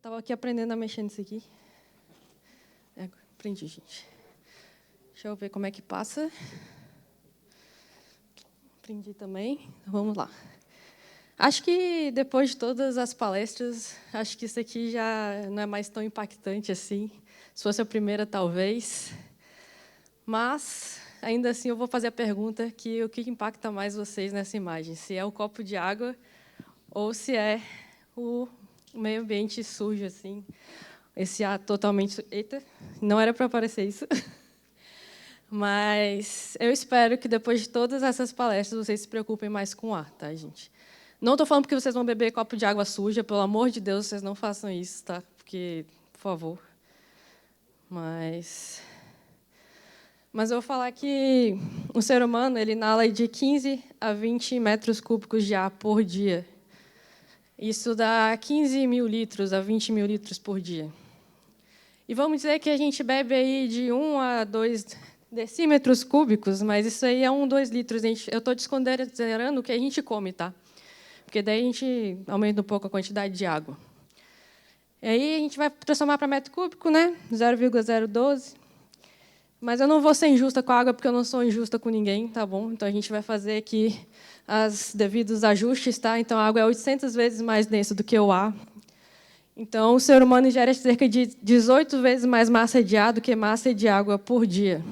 Estava aqui aprendendo a mexer nisso aqui. Aprendi, gente. Deixa eu ver como é que passa. Aprendi também. Vamos lá. Acho que, depois de todas as palestras, acho que isso aqui já não é mais tão impactante assim. Se fosse a primeira, talvez. Mas, ainda assim, eu vou fazer a pergunta que o que impacta mais vocês nessa imagem? Se é o copo de água ou se é o meio ambiente sujo, assim. Esse ar totalmente... Eita, não era para aparecer isso. Mas eu espero que, depois de todas essas palestras, vocês se preocupem mais com o ar, tá, gente? Não estou falando porque vocês vão beber copo de água suja, pelo amor de Deus, vocês não façam isso, tá? Porque, por favor. Mas eu vou falar que o ser humano ele inala de 15 a 20 metros cúbicos de ar por dia. Isso dá 15 mil litros a 20 mil litros por dia. E vamos dizer que a gente bebe aí de 1 a 2 decímetros cúbicos, mas isso aí é 1, 2 litros. Eu estou desconsiderando o que a gente come, tá? Porque daí a gente aumenta um pouco a quantidade de água. E aí a gente vai transformar para metro cúbico, né? 0,012. Mas eu não vou ser injusta com a água, porque eu não sou injusta com ninguém, tá bom? Então, a gente vai fazer aqui os devidos ajustes, tá? Então, a água é 800 vezes mais densa do que o ar. Então, o ser humano ingere cerca de 18 vezes mais massa de ar do que massa de água por dia.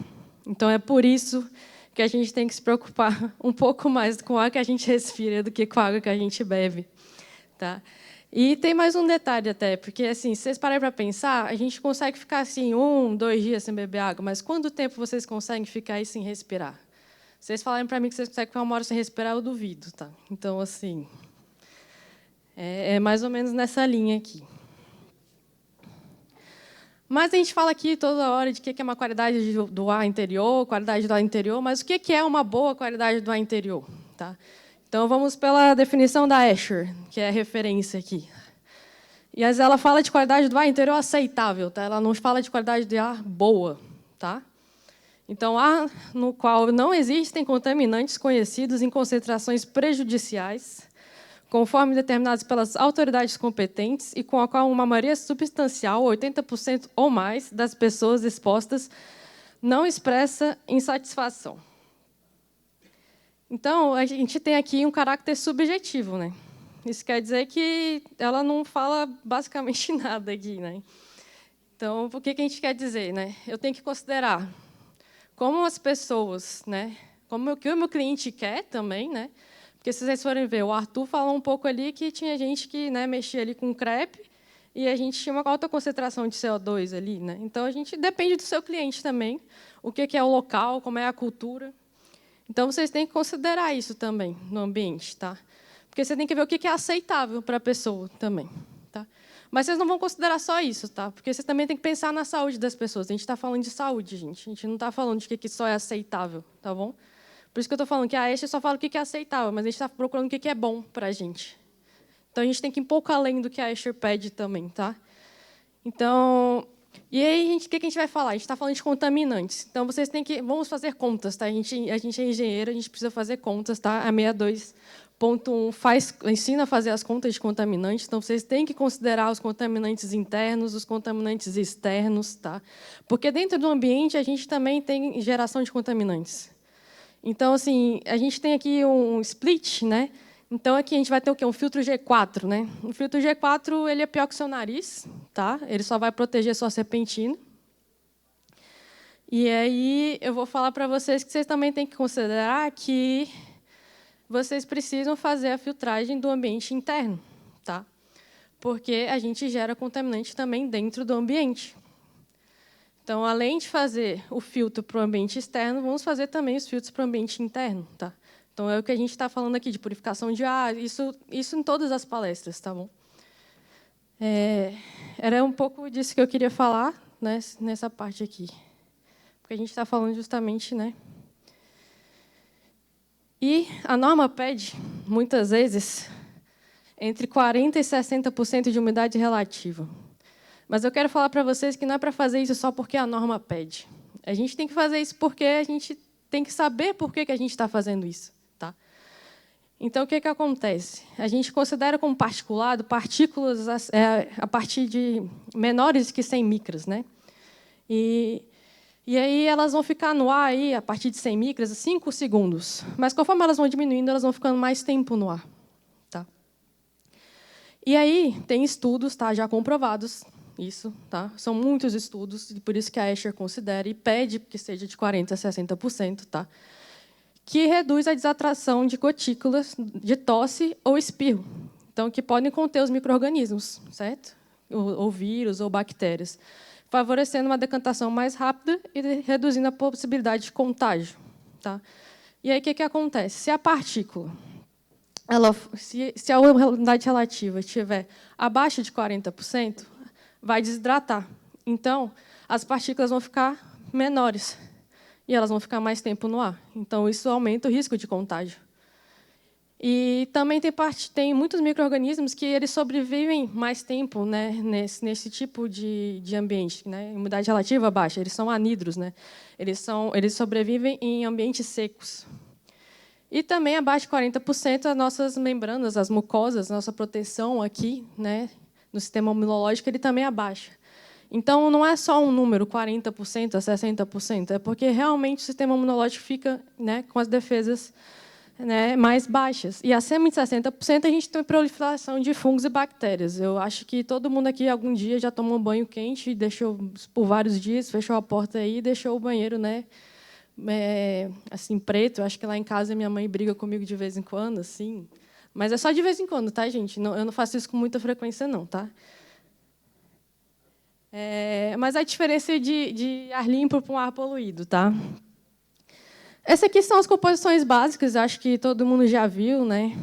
Então, é por isso que a gente tem que se preocupar um pouco mais com o ar que a gente respira do que com a água que a gente bebe, tá? E tem mais um detalhe até, porque, assim, se vocês pararem para pensar, a gente consegue ficar assim 1, 2 dias sem beber água, mas quanto tempo vocês conseguem ficar aí sem respirar? Se vocês falarem para mim que vocês conseguem ficar 1 hora sem respirar, eu duvido, tá? Então, assim, é mais ou menos nessa linha aqui. Mas a gente fala aqui toda hora de que é uma qualidade do ar interior, qualidade do ar interior, mas o que é uma boa qualidade do ar interior, tá? Então, vamos pela definição da Escher, que é a referência aqui. E ela fala de qualidade do ar interior aceitável, tá? Ela não fala de qualidade de ar boa, tá? Então, ar no qual não existem contaminantes conhecidos em concentrações prejudiciais, conforme determinados pelas autoridades competentes e com a qual uma maioria substancial, 80% ou mais, das pessoas expostas não expressa insatisfação. Então, a gente tem aqui um caráter subjetivo, né? Isso quer dizer que ela não fala basicamente nada aqui, né? Então, o que a gente quer dizer, né? Eu tenho que considerar como as pessoas, né? Como o que o meu cliente quer também, né? Porque se vocês forem ver, o Arthur falou um pouco ali que tinha gente que, né, mexia ali com crepe e a gente tinha uma alta concentração de CO2 ali, né? Então a gente depende do seu cliente também, o que é o local, como é a cultura. Então vocês têm que considerar isso também no ambiente, tá? Porque você tem que ver o que é aceitável para a pessoa também, tá? Mas vocês não vão considerar só isso, tá? Porque vocês também têm que pensar na saúde das pessoas. A gente está falando de saúde, gente. A gente não está falando de que só é aceitável, tá bom? Por isso que eu estou falando que a Escher só fala o que é aceitável, mas a gente está procurando o que é bom para a gente. Então, a gente tem que ir um pouco além do que a Escher pede também, tá? Então, e aí, o que a gente vai falar? A gente está falando de contaminantes. Então, vocês têm que... Vamos fazer contas, tá? A gente é engenheiro, a gente precisa fazer contas, tá? A 62.1 ensina a fazer as contas de contaminantes. Então, vocês têm que considerar os contaminantes internos, os contaminantes externos, tá? Porque dentro do ambiente, a gente também tem geração de contaminantes. Então, assim, a gente tem aqui um split, né? Então, aqui a gente vai ter o quê? Um filtro G4, né? O filtro G4 ele é pior que o seu nariz, tá? Ele só vai proteger sua serpentina. E aí eu vou falar para vocês que vocês também têm que considerar que vocês precisam fazer a filtragem do ambiente interno, tá? Porque a gente gera contaminante também dentro do ambiente. Então, além de fazer o filtro para o ambiente externo, vamos fazer também os filtros para o ambiente interno, tá? Então, é o que a gente está falando aqui de purificação de ar, isso em todas as palestras, tá bom? Era um pouco disso que eu queria falar, né, nessa parte aqui. Porque a gente está falando justamente, né? E a norma pede, muitas vezes, entre 40% e 60% de umidade relativa. Mas eu quero falar para vocês que não é para fazer isso só porque a norma pede. A gente tem que fazer isso porque a gente tem que saber por que a gente está fazendo isso, tá? Então, o que acontece? A gente considera como particulado partículas a partir de menores que 100 micras, né? E aí elas vão ficar no ar aí, a partir de 100 micras, 5 segundos. Mas conforme elas vão diminuindo, elas vão ficando mais tempo no ar. Tá? E aí tem estudos, tá, já comprovados isso, tá? São muitos estudos, e por isso que a Escher considera e pede que seja de 40% a 60%, tá? Que reduz a desatração de gotículas de tosse ou espirro, então que podem conter os micro-organismos, certo? Ou vírus ou bactérias, favorecendo uma decantação mais rápida e reduzindo a possibilidade de contágio, tá? E aí o que acontece? Se a partícula, se a umidade relativa estiver abaixo de 40%, vai desidratar. Então, as partículas vão ficar menores e elas vão ficar mais tempo no ar. Então, isso aumenta o risco de contágio. E também tem muitos micro-organismos que eles sobrevivem mais tempo, né, nesse tipo de ambiente, né, umidade relativa baixa. Eles são anidros, né? Eles sobrevivem em ambientes secos. E também abaixo de 40% as nossas membranas, as mucosas, nossa proteção aqui, né, no sistema imunológico, ele também abaixa. Então, não é só um número, 40% a 60%, é porque realmente o sistema imunológico fica, né, com as defesas, né, mais baixas. E acima de 60%, a gente tem proliferação de fungos e bactérias. Eu acho que todo mundo aqui, algum dia, já tomou um banho quente, deixou por vários dias, fechou a porta aí e deixou o banheiro, né, assim, preto. Eu acho que lá em casa minha mãe briga comigo de vez em quando, assim. Mas é só de vez em quando, tá, gente? Não, eu não faço isso com muita frequência, não, tá? Mas a diferença de ar limpo para um ar poluído, tá? Essas aqui são as composições básicas, acho que todo mundo já viu, né?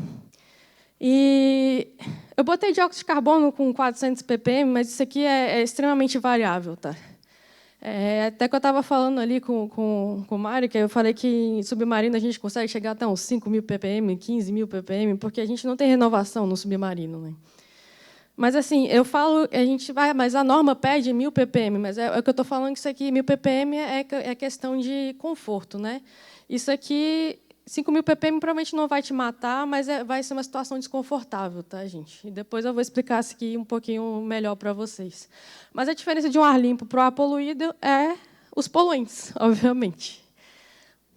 E eu botei dióxido de carbono com 400 ppm, mas isso aqui é extremamente variável, tá? Até que eu estava falando ali com o Mário, que eu falei que em submarino a gente consegue chegar até uns 5.000 ppm, 15.000 ppm, porque a gente não tem renovação no submarino, né? Mas, assim, eu falo, a gente vai, mas a norma pede 1.000 ppm, mas é o que eu estou falando, que isso aqui, 1.000 ppm, é questão de conforto, né? Isso aqui, 5.000 ppm provavelmente não vai te matar, mas vai ser uma situação desconfortável, tá, gente? E depois eu vou explicar isso aqui um pouquinho melhor para vocês. Mas a diferença de um ar limpo para o ar poluído é os poluentes, obviamente.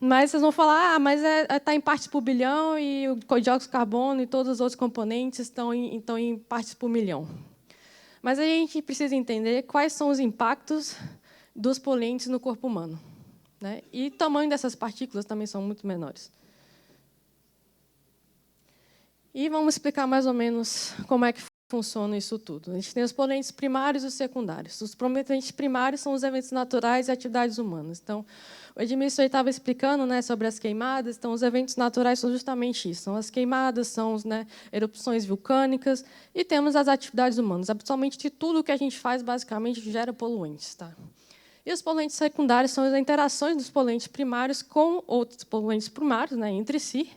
Mas vocês vão falar, mas está em partes por bilhão e o dióxido de carbono e todos os outros componentes estão em partes por milhão. Mas a gente precisa entender quais são os impactos dos poluentes no corpo humano, né? E o tamanho dessas partículas também são muito menores. E vamos explicar mais ou menos como é que funciona isso tudo. A gente tem os poluentes primários e os secundários. Os poluentes primários são os eventos naturais e atividades humanas. Então, o Edmilson estava explicando, né, sobre as queimadas. Então, os eventos naturais são justamente isso. São as queimadas, são erupções vulcânicas, e temos as atividades humanas. Absolutamente tudo que a gente faz, basicamente, gera poluentes. Tá? E os poluentes secundários são as interações dos poluentes primários com outros poluentes primários, né, entre si,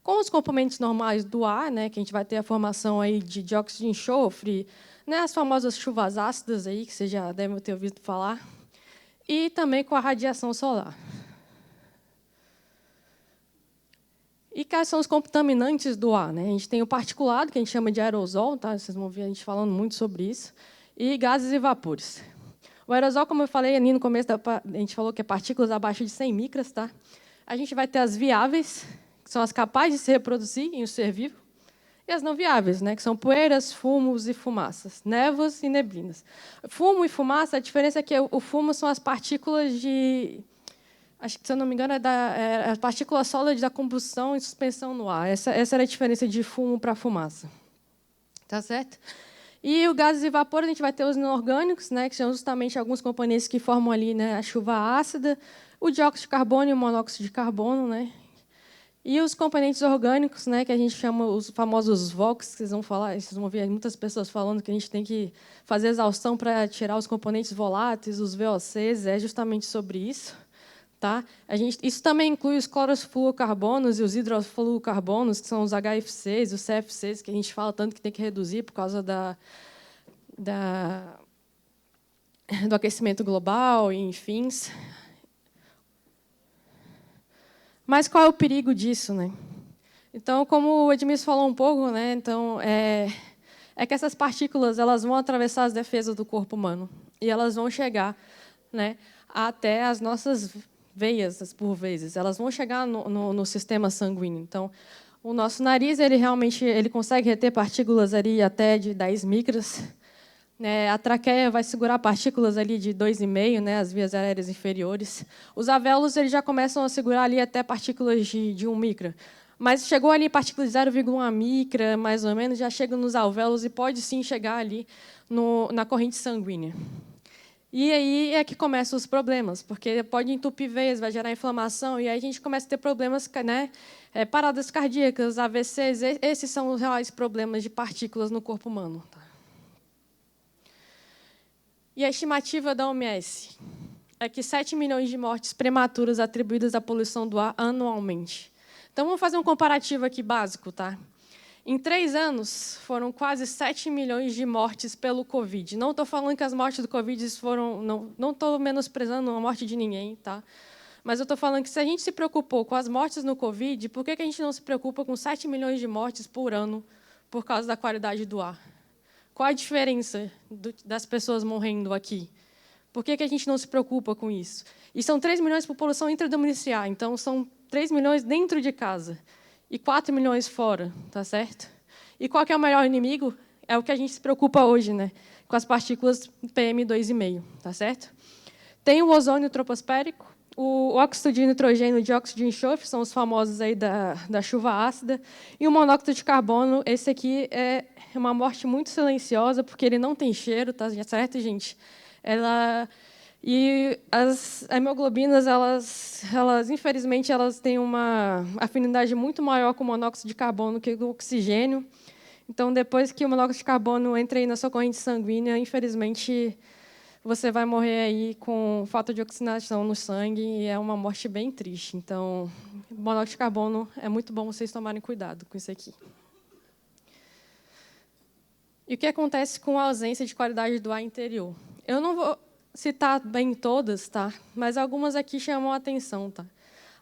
com os componentes normais do ar, né, que a gente vai ter a formação aí de dióxido de enxofre, né, as famosas chuvas ácidas, aí, que vocês já devem ter ouvido falar, e também com a radiação solar. E quais são os contaminantes do ar? Né? A gente tem o particulado, que a gente chama de aerosol, tá? Vocês vão ver a gente falando muito sobre isso, e gases e vapores. O aerosol, como eu falei ali no começo, a gente falou que é partículas abaixo de 100 micras. Tá? A gente vai ter as viáveis, que são as capazes de se reproduzir em um ser vivo, e as não viáveis, né, que são poeiras, fumos e fumaças, névoas e neblinas. Fumo e fumaça, a diferença é que o fumo são as partículas de... Acho que, se eu não me engano, é a partícula sólida da combustão e suspensão no ar. Essa era a diferença de fumo para fumaça. Tá certo? E o gases e vapores, a gente vai ter os inorgânicos, né, que são justamente alguns componentes que formam ali, né, a chuva ácida, o dióxido de carbono e o monóxido de carbono, né? E os componentes orgânicos, né, que a gente chama os famosos VOCs, que vocês vão ver muitas pessoas falando que a gente tem que fazer exaustão para tirar os componentes voláteis, os VOCs, é justamente sobre isso. Tá? Isso também inclui os clorofluorocarbonos e os hidrofluorocarbonos, que são os HFCs e os CFCs, que a gente fala tanto que tem que reduzir por causa do aquecimento global, e enfim. Mas qual é o perigo disso? Né? Então, como o Edmilson falou um pouco, né, então, é que essas partículas elas vão atravessar as defesas do corpo humano e elas vão chegar, né, até as nossas veias, por vezes. Elas vão chegar no sistema sanguíneo. Então, o nosso nariz, ele realmente consegue reter partículas ali até de 10 micras. A traqueia vai segurar partículas ali de 2,5, né, as vias aéreas inferiores. Os alvéolos eles já começam a segurar ali até partículas de 1 micra. Mas chegou ali partículas de 0,1 micra, mais ou menos, já chega nos alvéolos e pode sim chegar ali na corrente sanguínea. E aí é que começam os problemas, porque pode entupir veias, vai gerar inflamação, e aí a gente começa a ter problemas, né, paradas cardíacas, AVCs, esses são os reais problemas de partículas no corpo humano. Tá? E a estimativa da OMS é que 7 milhões de mortes prematuras atribuídas à poluição do ar anualmente. Então, vamos fazer um comparativo aqui básico. Tá? Em 3 anos, foram quase 7 milhões de mortes pelo Covid. Não estou falando que as mortes do Covid foram... Não estou menosprezando a morte de ninguém, tá? Mas eu estou falando que se a gente se preocupou com as mortes no Covid, por que a gente não se preocupa com 7 milhões de mortes por ano por causa da qualidade do ar? Qual a diferença das pessoas morrendo aqui? Por que a gente não se preocupa com isso? E são 3 milhões de população intradomiciliar, então são 3 milhões dentro de casa e 4 milhões fora, tá certo? E qual que é o maior inimigo? É o que a gente se preocupa hoje, né? Com as partículas PM2,5, tá certo? Tem o ozônio troposférico, o óxido de nitrogênio e o dióxido de enxofre, são os famosos aí da chuva ácida, e o monóxido de carbono, esse aqui é uma morte muito silenciosa, porque ele não tem cheiro, tá certo, gente? E as hemoglobinas, infelizmente, elas têm uma afinidade muito maior com o monóxido de carbono que com o oxigênio. Então, depois que o monóxido de carbono entra aí na sua corrente sanguínea, infelizmente, você vai morrer aí com falta de oxigenação no sangue, e é uma morte bem triste. Então, monóxido de carbono, é muito bom vocês tomarem cuidado com isso aqui. E o que acontece com a ausência de qualidade do ar interior? Eu não vou citar bem todas, tá? Mas algumas aqui chamam a atenção. Tá?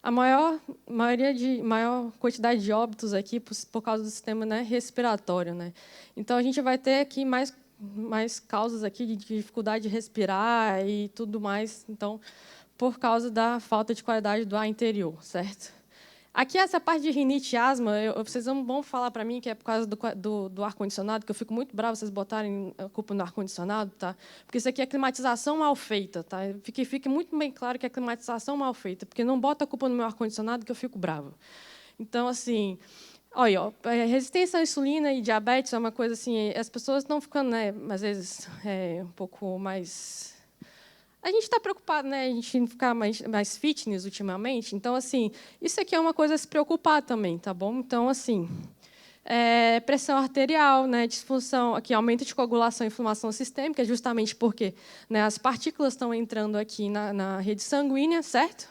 A maior quantidade de óbitos aqui por causa do sistema, né, respiratório. Né? Então, a gente vai ter aqui mais causas aqui de dificuldade de respirar e tudo mais, então, por causa da falta de qualidade do ar interior, certo? Aqui, essa parte de rinite e asma, vocês vão falar para mim que é por causa do ar-condicionado, que eu fico muito bravo vocês botarem a culpa no ar-condicionado, tá? Porque isso aqui é climatização mal feita, tá? Fique muito bem claro que é climatização mal feita, porque não bota a culpa no meu ar-condicionado que eu fico bravo. Então, assim, olha, resistência à insulina e diabetes é uma coisa assim, as pessoas estão ficando, né, às vezes, um pouco mais... A gente está preocupado, né, a gente ficar mais fitness ultimamente. Então, assim, isso aqui é uma coisa a se preocupar também, tá bom? Então, assim, pressão arterial, né, disfunção, aqui, aumento de coagulação e inflamação sistêmica, justamente porque, né, as partículas estão entrando aqui na rede sanguínea, certo?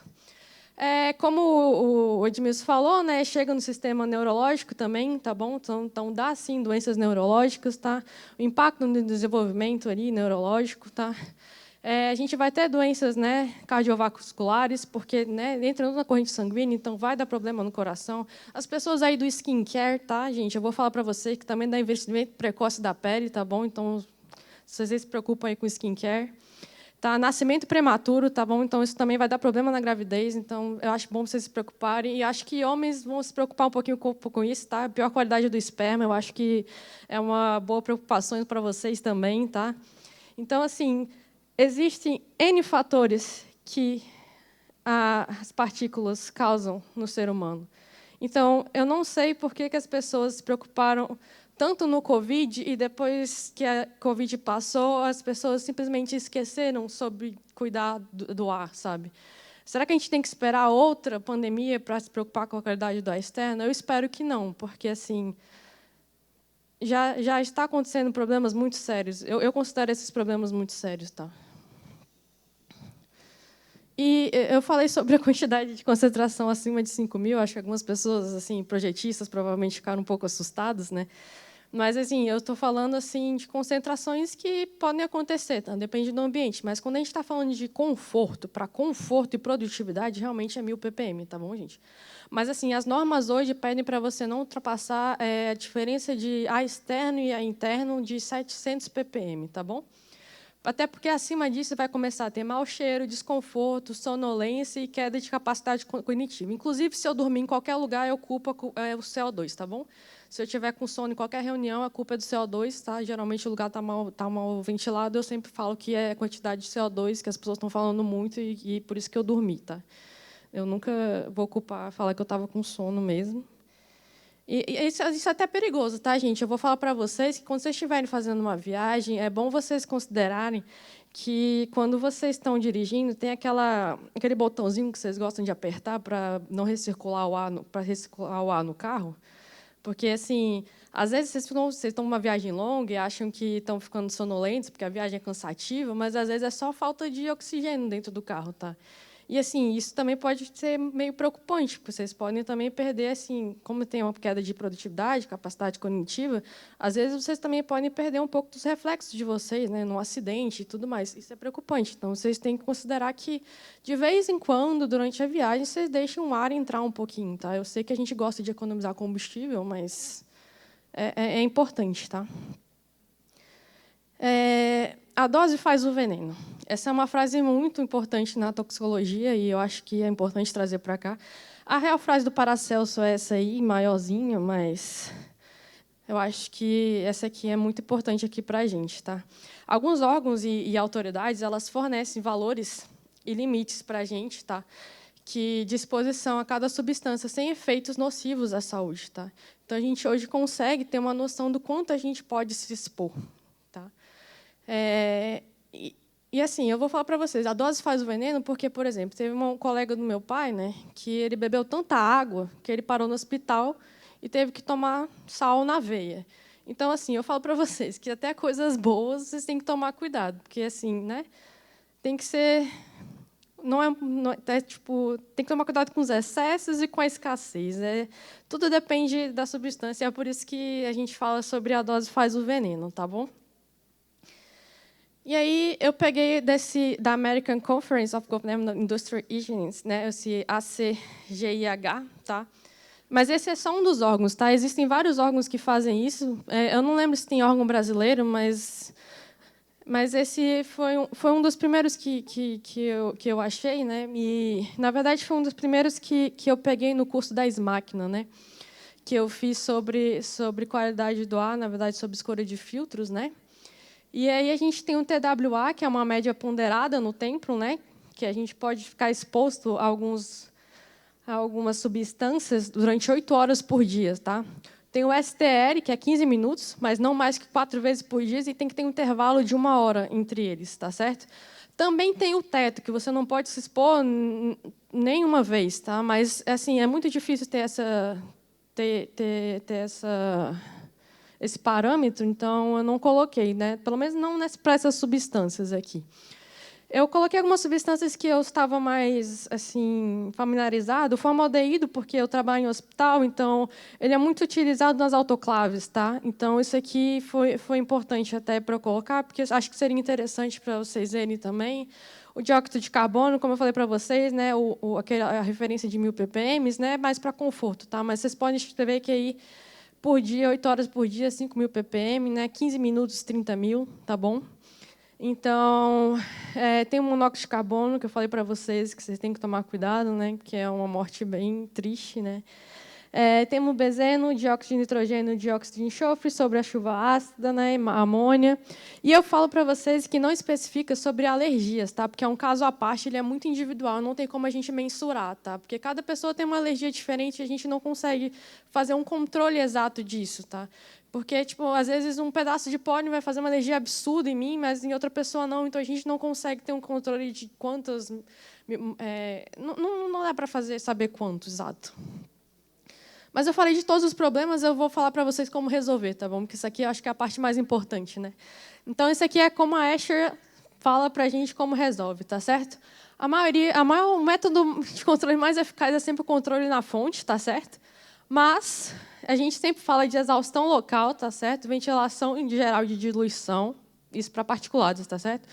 Como o Edmilson falou, né, chega no sistema neurológico também, tá bom? Então dá sim doenças neurológicas, tá? O impacto no desenvolvimento ali neurológico, tá? A gente vai ter doenças, né, cardiovasculares, porque, né, entra na corrente sanguínea, então vai dar problema no coração. As pessoas aí do skincare, tá, gente? Eu vou falar para vocês que também dá investimento precoce da pele, tá bom? Então, vocês se preocupam aí com skincare. Tá, nascimento prematuro, tá bom? Então, isso também vai dar problema na gravidez. Então, eu acho bom vocês se preocuparem. E acho que homens vão se preocupar um pouquinho com isso, tá? A pior qualidade do esperma, eu acho que é uma boa preocupação para vocês também, tá? Então, assim, existem N fatores que as partículas causam no ser humano. Então, eu não sei por que as pessoas se preocuparam tanto no Covid, e depois que a Covid passou, as pessoas simplesmente esqueceram sobre cuidar do ar, sabe? Será que a gente tem que esperar outra pandemia para se preocupar com a qualidade do ar externo? Eu espero que não, porque assim já está acontecendo problemas muito sérios. Eu considero esses problemas muito sérios, tá? E eu falei sobre a quantidade de concentração acima de 5.000. Acho que algumas pessoas, assim, projetistas, provavelmente ficaram um pouco assustadas, né? Mas, assim, eu estou falando assim de concentrações que podem acontecer, tá? Depende do ambiente. Mas, quando a gente está falando de conforto, para conforto e produtividade, realmente é 1.000 ppm, tá bom, gente? Mas, assim, as normas hoje pedem para você não ultrapassar a diferença de A externo e A interno de 700 ppm, tá bom? Até porque, acima disso, vai começar a ter mau cheiro, desconforto, sonolência e queda de capacidade cognitiva. Inclusive, se eu dormir em qualquer lugar, eu culpo o CO2, tá bom? Se eu tiver com sono em qualquer reunião, a culpa é do CO2, tá? Geralmente o lugar está mal ventilado, eu sempre falo que é a quantidade de CO2 que as pessoas estão falando muito e por isso que eu dormi, tá? Eu nunca vou falar que eu estava com sono mesmo. E isso é até perigoso, tá, gente? Eu vou falar para vocês que, quando vocês estiverem fazendo uma viagem, é bom vocês considerarem que, quando vocês estão dirigindo, tem aquele botãozinho que vocês gostam de apertar para não recircular o ar, para recircular o ar no carro. Porque, assim, às vezes vocês estão numa viagem longa e acham que estão ficando sonolentos, porque a viagem é cansativa, mas, às vezes, é só falta de oxigênio dentro do carro, tá? E, assim, isso também pode ser meio preocupante, porque vocês podem também perder, assim, como tem uma queda de produtividade, capacidade cognitiva, às vezes vocês também podem perder um pouco dos reflexos de vocês, né, num acidente e tudo mais. Isso é preocupante. Então, vocês têm que considerar que, de vez em quando, durante a viagem, vocês deixem o ar entrar um pouquinho, tá? Eu sei que a gente gosta de economizar combustível, mas é importante, tá? A dose faz o veneno. Essa é uma frase muito importante na toxicologia e eu acho que é importante trazer para cá. A real frase do Paracelso é essa aí, maiorzinha, mas eu acho que essa aqui é muito importante aqui para a gente, tá? Alguns órgãos e autoridades, elas fornecem valores e limites para a gente, tá? Que de exposição a cada substância sem efeitos nocivos à saúde, tá? Então, a gente hoje consegue ter uma noção do quanto a gente pode se expor, tá? E, assim, eu vou falar para vocês, a dose faz o veneno porque, por exemplo, teve um colega do meu pai, né, que ele bebeu tanta água que ele parou no hospital e teve que tomar sal na veia. Então, assim, eu falo para vocês que até coisas boas vocês têm que tomar cuidado, porque, assim, né, tem que ser... tipo, tem que tomar cuidado com os excessos e com a escassez. Tudo depende da substância, é por isso que a gente fala sobre a dose faz o veneno, tá bom? E aí eu peguei da American Conference of Governmental Industrial Hygiene, né, esse ACGIH, tá? Mas esse é só um dos órgãos, tá? Existem vários órgãos que fazem isso. Eu não lembro se tem órgão brasileiro, mas esse foi um dos primeiros que eu achei, né? E, na verdade, foi um dos primeiros que eu peguei no curso da SMACNA, né? Que eu fiz sobre qualidade do ar, na verdade, sobre escolha de filtros, né? E aí a gente tem um TWA, que é uma média ponderada no tempo, né? Que a gente pode ficar exposto a algumas substâncias durante 8 horas por dia, tá? Tem o STR, que é 15 minutos, mas não mais que 4 vezes por dia, e tem que ter um intervalo de 1 hora entre eles, tá certo? Também tem o teto, que você não pode se expor nenhuma vez, tá? Mas, assim, é muito difícil ter esse parâmetro, então eu não coloquei, né? Pelo menos não para essas substâncias aqui. Eu coloquei algumas substâncias que eu estava mais, assim, familiarizado. O formaldeído, porque eu trabalho em hospital, então ele é muito utilizado nas autoclaves, tá? Então isso aqui foi importante até para eu colocar, porque acho que seria interessante para vocês verem também. O dióxido de carbono, como eu falei para vocês, né, a referência de 1.000 ppm, né, mais para conforto, tá? Mas vocês podem escrever que aí por dia, 8 horas por dia, 5.000 ppm, né, 15 minutos, 30.000, tá bom? Então, tem o monóxido de carbono, que eu falei para vocês que vocês têm que tomar cuidado, né, que é uma morte bem triste, né? Temos benzeno, dióxido de nitrogênio, dióxido de enxofre, sobre a chuva ácida, né, amônia. E eu falo para vocês que não especifica sobre alergias, tá? Porque é um caso à parte, ele é muito individual, não tem como a gente mensurar, tá? Porque cada pessoa tem uma alergia diferente e a gente não consegue fazer um controle exato disso, tá? Porque, tipo, às vezes um pedaço de pólen vai fazer uma alergia absurda em mim, mas em outra pessoa não, então a gente não consegue ter um controle de quantas... não dá para saber quanto exato. Mas eu falei de todos os problemas, eu vou falar para vocês como resolver, tá bom? Porque isso aqui eu acho que é a parte mais importante, né? Então, isso aqui é como a Asher fala para a gente como resolve, tá certo? O método de controle mais eficaz é sempre o controle na fonte, tá certo? Mas A gente sempre fala de exaustão local, tá certo? Ventilação em geral de diluição, isso para particulados, tá certo?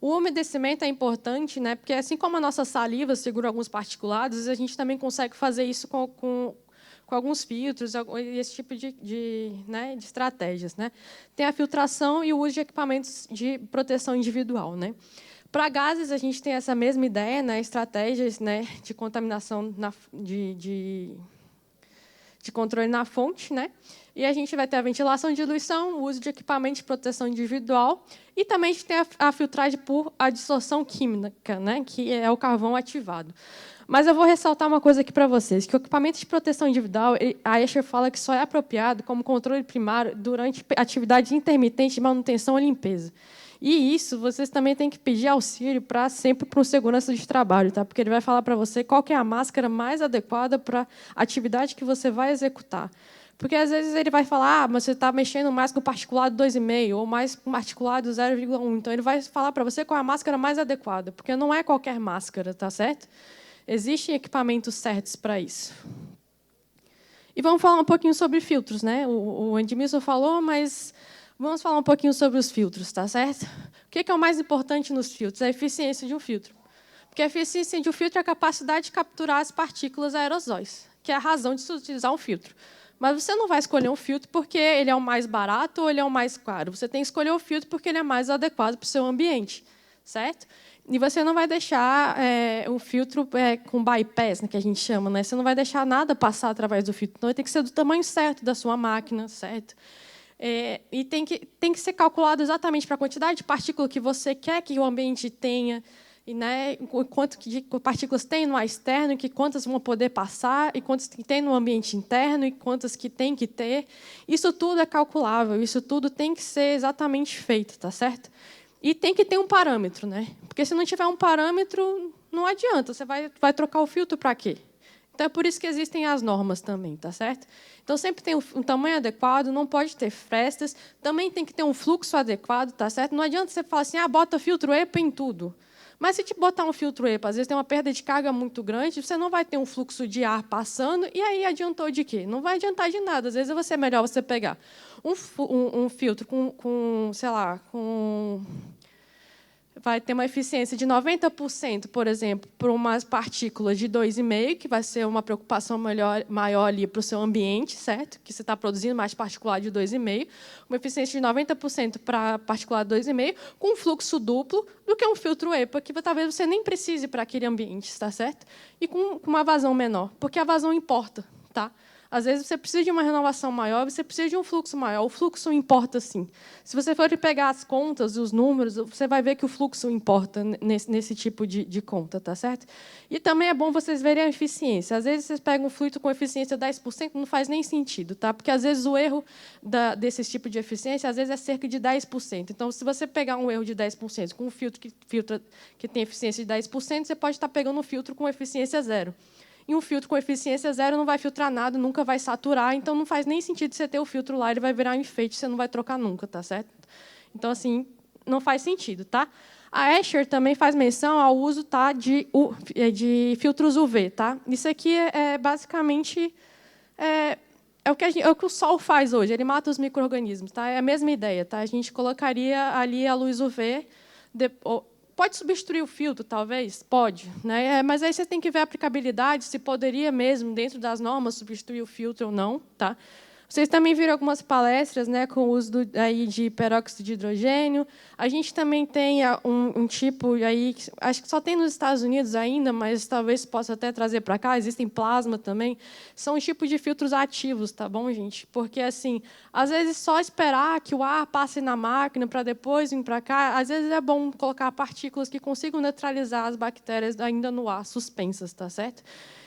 O umedecimento é importante, né? Porque assim como a nossa saliva segura alguns particulados, a gente também consegue fazer isso com alguns filtros, esse tipo né, de estratégias, né? Tem a filtração e o uso de equipamentos de proteção individual, né? Para gases, a gente tem essa mesma ideia, né? Estratégias, né, de contaminação de controle na fonte, né? E a gente vai ter a ventilação, diluição, o uso de equipamento de proteção individual, e também a gente tem a filtragem por adsorção química, né? Que é o carvão ativado. Mas eu vou ressaltar uma coisa aqui para vocês, que o equipamento de proteção individual, a Escher fala que só é apropriado como controle primário durante atividade intermitente de manutenção ou limpeza. E isso vocês também têm que pedir auxílio sempre para o segurança de trabalho, tá? Porque ele vai falar para você qual que é a máscara mais adequada para a atividade que você vai executar. Porque, às vezes, ele vai falar, mas você está mexendo mais com particulado 2,5 ou mais com particulado 0,1. Então, ele vai falar para você qual é a máscara mais adequada, porque não é qualquer máscara, tá certo? Existem equipamentos certos para isso. E vamos falar um pouquinho sobre filtros, né? O Edmilson falou, mas vamos falar um pouquinho sobre os filtros, tá certo? O que é o mais importante nos filtros? A eficiência de um filtro. Porque a eficiência de um filtro é a capacidade de capturar as partículas aerosóis, que é a razão de se utilizar um filtro. Mas você não vai escolher um filtro porque ele é o mais barato ou ele é o mais caro. Você tem que escolher o filtro porque ele é mais adequado para o seu ambiente, certo? E você não vai deixar um filtro com bypass, né, que a gente chama, né? Você não vai deixar nada passar através do filtro. Então, ele tem que ser do tamanho certo da sua máquina, certo? E tem que ser calculado exatamente para a quantidade de partícula que você quer que o ambiente tenha, e, né, quanto de partículas tem no ar externo, que quantas vão poder passar, e quantas que tem no ambiente interno, e quantas que tem que ter. Isso tudo é calculável, isso tudo tem que ser exatamente feito, tá certo? E tem que ter um parâmetro, né? Porque se não tiver um parâmetro, não adianta. Você vai trocar o filtro para quê? Então, é por isso que existem as normas também, tá certo? Então, sempre tem um tamanho adequado, não pode ter frestas, também tem que ter um fluxo adequado, tá certo? Não adianta você falar assim, bota filtro EPA em tudo. Mas se te botar um filtro EPA, às vezes tem uma perda de carga muito grande, você não vai ter um fluxo de ar passando, e aí adiantou de quê? Não vai adiantar de nada. Às vezes vai ser melhor você pegar um filtro sei lá, vai ter uma eficiência de 90%, por exemplo, por umas partículas de 2,5, que vai ser uma preocupação maior ali para o seu ambiente, certo? Que você está produzindo mais particulado de 2,5, uma eficiência de 90% para particulado de 2,5, com um fluxo duplo do que um filtro EPA, que talvez você nem precise para aquele ambiente, está certo? E com uma vazão menor, porque a vazão importa, tá? Às vezes, você precisa de uma renovação maior, você precisa de um fluxo maior. O fluxo importa, sim. Se você for pegar as contas e os números, você vai ver que o fluxo importa nesse tipo de conta, tá certo? E também é bom vocês verem a eficiência. Às vezes, vocês pegam um filtro com eficiência de 10%, não faz nem sentido, tá? Porque, às vezes, o erro desse tipo de eficiência, às vezes, é cerca de 10%. Então, se você pegar um erro de 10% com um filtro que tem eficiência de 10%, você pode estar pegando um filtro com eficiência zero. E um filtro com eficiência zero não vai filtrar nada, nunca vai saturar, então não faz nem sentido você ter o filtro lá, ele vai virar um enfeite, você não vai trocar nunca, tá certo? Então, assim, não faz sentido, tá? A Escher também faz menção ao uso, tá, de filtros UV, tá? Isso aqui basicamente o que o sol faz hoje, ele mata os micro-organismos, tá? É a mesma ideia, tá? A gente colocaria ali a luz UV. Pode substituir o filtro, talvez? Pode. Né? Mas aí você tem que ver a aplicabilidade, se poderia mesmo, dentro das normas, substituir o filtro ou não. Tá? Vocês também viram algumas palestras, né, com o uso de peróxido de hidrogênio. A gente também tem um tipo, aí, acho que só tem nos Estados Unidos ainda, mas talvez possa até trazer para cá, existem plasma também. São um tipo de filtros ativos, tá bom, gente? Porque, assim, às vezes, só esperar que o ar passe na máquina para depois vir para cá, às vezes é bom colocar partículas que consigam neutralizar as bactérias ainda no ar, suspensas, tá certo?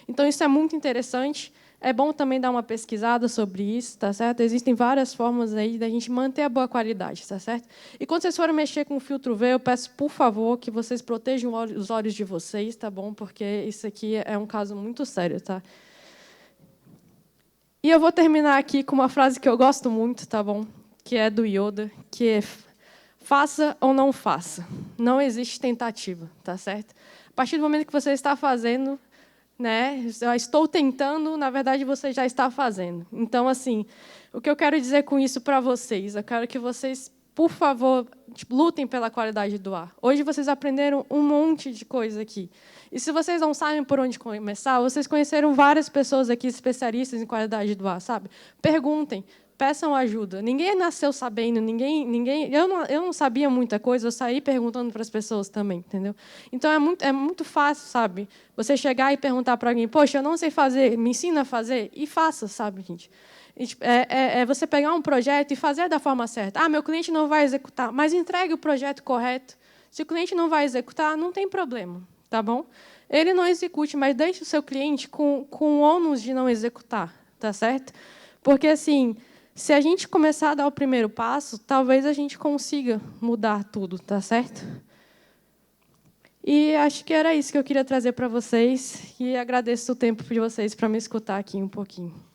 Então, isso é muito interessante. É bom também dar uma pesquisada sobre isso, tá certo? Existem várias formas aí da gente manter a boa qualidade, tá certo? E quando vocês forem mexer com o filtro UV, eu peço, por favor, que vocês protejam os olhos de vocês, tá bom? Porque isso aqui é um caso muito sério, tá? E eu vou terminar aqui com uma frase que eu gosto muito, tá bom? Que é do Yoda, que é: faça ou não faça. Não existe tentativa, tá certo? A partir do momento que você está fazendo, né? Eu estou tentando, na verdade, você já está fazendo. Então, assim, o que eu quero dizer com isso para vocês? Eu quero que vocês, por favor, lutem pela qualidade do ar. Hoje vocês aprenderam um monte de coisa aqui. E se vocês não sabem por onde começar, vocês conheceram várias pessoas aqui especialistas em qualidade do ar, sabe? Perguntem, peçam ajuda. Ninguém nasceu sabendo, eu não sabia muita coisa, eu saí perguntando para as pessoas também, entendeu? Então é muito fácil, sabe? Você chegar e perguntar para alguém, poxa, eu não sei fazer, me ensina a fazer, e faça, sabe, gente? É você pegar um projeto e fazer da forma certa. Ah, meu cliente não vai executar, mas entregue o projeto correto. Se o cliente não vai executar, não tem problema, tá bom? Ele não execute, mas deixe o seu cliente com o ônus de não executar, tá certo? Porque, assim, se a gente começar a dar o primeiro passo, talvez a gente consiga mudar tudo, tá certo? E acho que era isso que eu queria trazer para vocês. E agradeço o tempo de vocês para me escutar aqui um pouquinho.